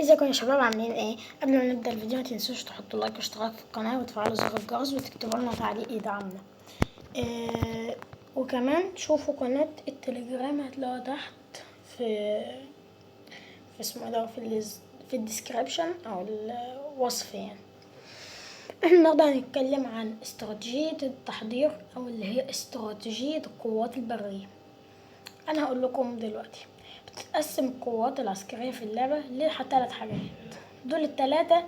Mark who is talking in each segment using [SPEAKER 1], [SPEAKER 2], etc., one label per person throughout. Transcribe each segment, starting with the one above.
[SPEAKER 1] ازيكم يا شباب، عاملين ايه؟ قبل ما نبدا الفيديو ما تنسوش تحطوا لايك واشتراك في القناه وتفعلوا زر الجرس وتكتبوا لنا تعليق يدعمنا. وكمان شوفوا قناه التليجرام هتلاقوها تحت في اسمه ده في الديسكريبشن او الوصف يعني. احنا النهارده هنتكلم عن استراتيجيه التحضير او اللي هي استراتيجيه القوات البريه. انا هقول لكم دلوقتي بتتقسم القوات العسكريه في اللعبه لثلاث حاجات. دول التلاتة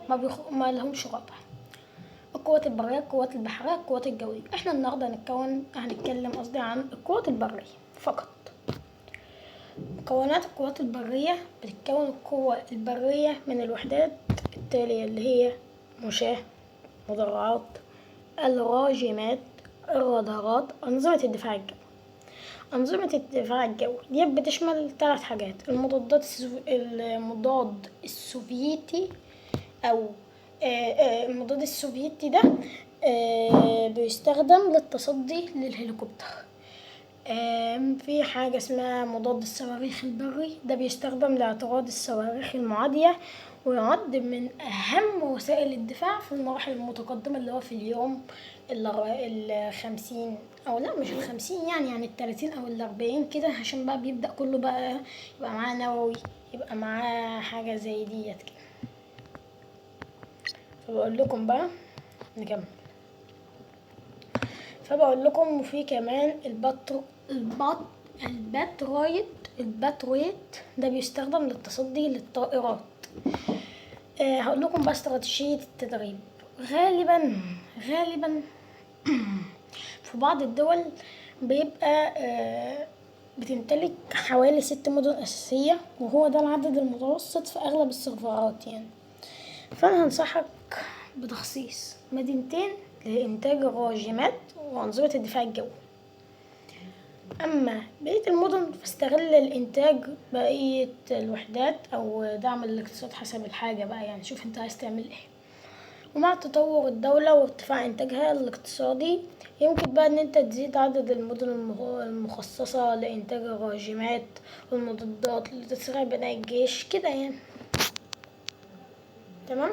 [SPEAKER 1] ما لهمش رابع: القوات البرية، القوات البحرية، القوات الجوية. احنا النهاردة هنتكلم عن القوات البرية فقط. مكونات القوات البرية: بتتكون القوة البرية من الوحدات التالية اللي هي مشاة، مدرعات، الراجمات، الرادارات، أنظمة الدفاع الجوي. أنظمة الدفاع الجوي دي بتشمل 3 حاجات: المضاد السوفيتي أو المضاد السوفيتي ده بيستخدم للتصدي للهليكوبتر. في حاجة اسمها مضاد الصواريخ البري، ده بيستخدم لاعتراض الصواريخ المعادية، ويعد من أهم وسائل الدفاع في المراحل المتقدمة اللي هو في اليوم 50 أو لا مش 50 يعني 30 أو 40 كده، عشان بقى بيبدأ كله بقى يبقى معاه نووي، يبقى معاه حاجة زي ديت كده. فبقول لكم بقى نكمل. فبقول لكم وفي كمان الباترويت ده بيستخدم للتصدي للطائرات. هقول لكم بقى استراتيجية التدريب. غالبا في بعض الدول بيبقى بتمتلك حوالي 6 مدن أساسية، وهو ده العدد المتوسط في أغلب السيرفرات يعني. فأنا هنصحك بتخصيص مدينتين لإنتاج الراجمات وأنظمة الدفاع الجوي. أما بقية المدن فاستغل الإنتاج بقية الوحدات أو دعم الاقتصاد حسب الحاجة بقى، يعني شوف انت عايز تعمل ايه. ومع تطور الدولة وارتفاع إنتاجها الاقتصادي يمكن بقى إن أنت تزيد عدد المدن المخصصة لإنتاج الراجمات والمضادات لتسريع بناء الجيش كده يعني. تمام.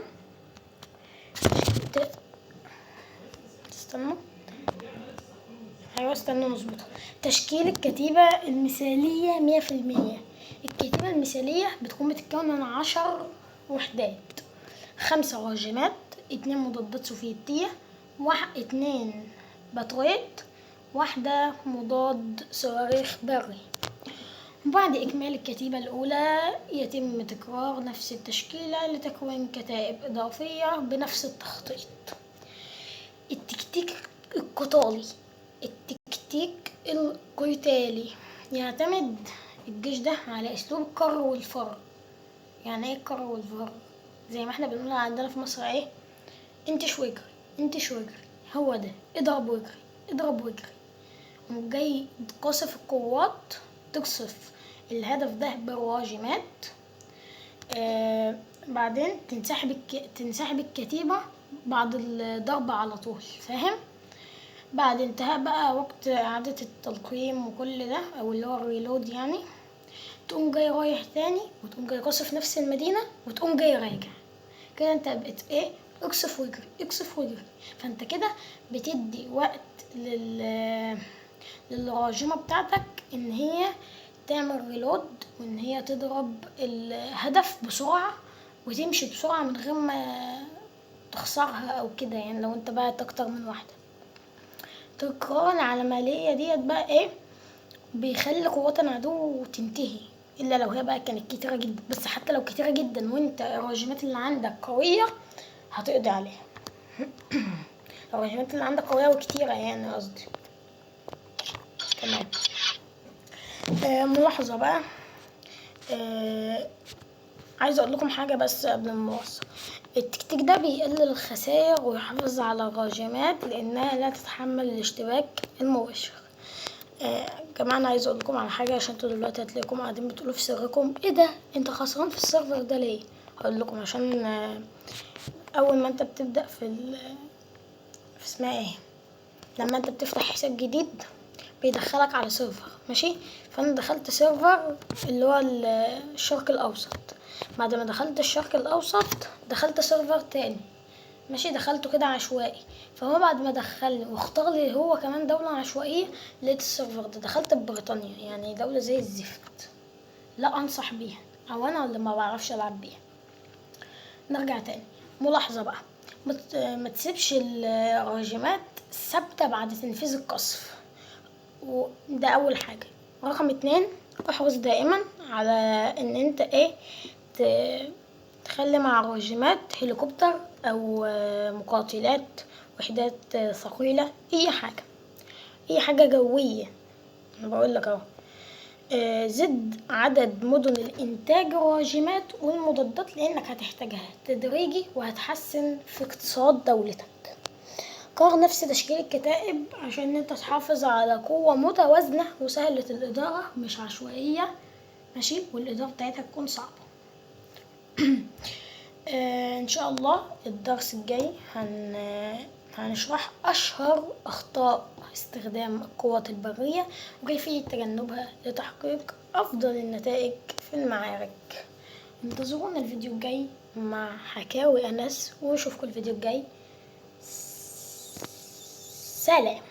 [SPEAKER 1] استنى، استنى نظبطها. تشكيل الكتيبة المثالية 100%. الكتيبة المثالية بتكون من 10 وحدات: 5 راجمات، 2 مضادات سوفيتية، 2 باترويت، 1 مضاد صواريخ بري. وبعد إكمال الكتيبة الأولى يتم تكرار نفس التشكيلة لتكوين كتائب إضافية بنفس التخطيط. التكتيك القتالي يعتمد الجيش ده على أسلوب الكر والفر. يعني ايه الكر والفر؟ زي ما احنا بنقول عندنا في مصر ايه، انتش واجري، هو ده اضرب واجري. وجاي تقصف القوات، تقصف الهدف ده بالراجمات. بعدين تنسحب الكتيبة بعد الضرب على طول، فاهم؟ بعد انتهاء بقى وقت إعادة التلقيم وكل ده أو اللي هو الريلود يعني، تقوم جاي رايح تاني وتقوم جاي قاصف نفس المدينة وتقوم جاي راجع كده. انت بقيت ايه؟ اقصف واجري. فانت كده بتدي وقت للراجمة بتاعتك ان هي تعمل ريلود وان هي تضرب الهدف بسرعة وتمشي بسرعة من غير ما تخسرها او كده يعني. لو انت بقى اكتر من واحدة، تكرار العملية ديت بقى ايه؟ بيخلي قوات العدو تنتهي، الا لو هي بقى كانت كتيرة جدا. بس حتى لو كتيرة جدا وانت الراجمات اللي عندك قوية هتقضي عليها. الراجمات اللي عندك قوية وكتيرة يعني قصدي. تمام. ملاحظة بقى، عايزة اقول لكم حاجة بس قبل ما نوصل. التكتيك ده بيقلل الخسائر ويحافظ على الراجمات لانها لا تتحمل الاشتباك المباشر. كمان عايزه اقول لكم على حاجه، عشان انتوا دلوقتي هتلاقيكم قاعدين بتقولوا في سركم ايه ده انت خسران في السيرفر ده ليه؟ هقول لكم عشان اول ما انت بتبدا في اسمها ايه، لما انت بتفتح حساب جديد بيدخلك على سيرفر، ماشي؟ فانا دخلت سيرفر اللي هو الشرق الاوسط. بعد ما دخلت الشرق الاوسط دخلت سيرفر تاني، ماشي، دخلته كده عشوائي. فهو بعد ما دخلني واختار لي هو كمان دولة عشوائية، لقيت السيرفر ده دخلت ببريطانيا، يعني دولة زي الزفت، لا انصح بيها، او انا اللي ما بعرفش العب بيها. نرجع تاني، ملاحظة بقى، ما تسيبش الراجمات ثابتة بعد تنفيذ القصف، وده اول حاجة. رقم 2، احرص دائما على ان انت تخلي مع الراجمات هليكوبتر او مقاتلات، وحدات ثقيلة، اي حاجة جوية. انا بقول لك اهو، زد عدد مدن الانتاج الراجمات والمضادات، لانك هتحتاجها تدريجي وهتحسن في اقتصاد دولتك. قرر نفس تشكيل الكتائب عشان انت تحافظ على قوة متوازنة وسهلة الإدارة مش عشوائية، ماشي، والإدارة بتاعتها تكون صعبة. ان شاء الله الدرس الجاي هنشرح اشهر اخطاء استخدام القوات البرية وكيفية تجنبها لتحقيق افضل النتائج في المعارك. انتظرونا الفيديو الجاي مع حكاوي انس، واشوفكم الفيديو الجاي. سلام.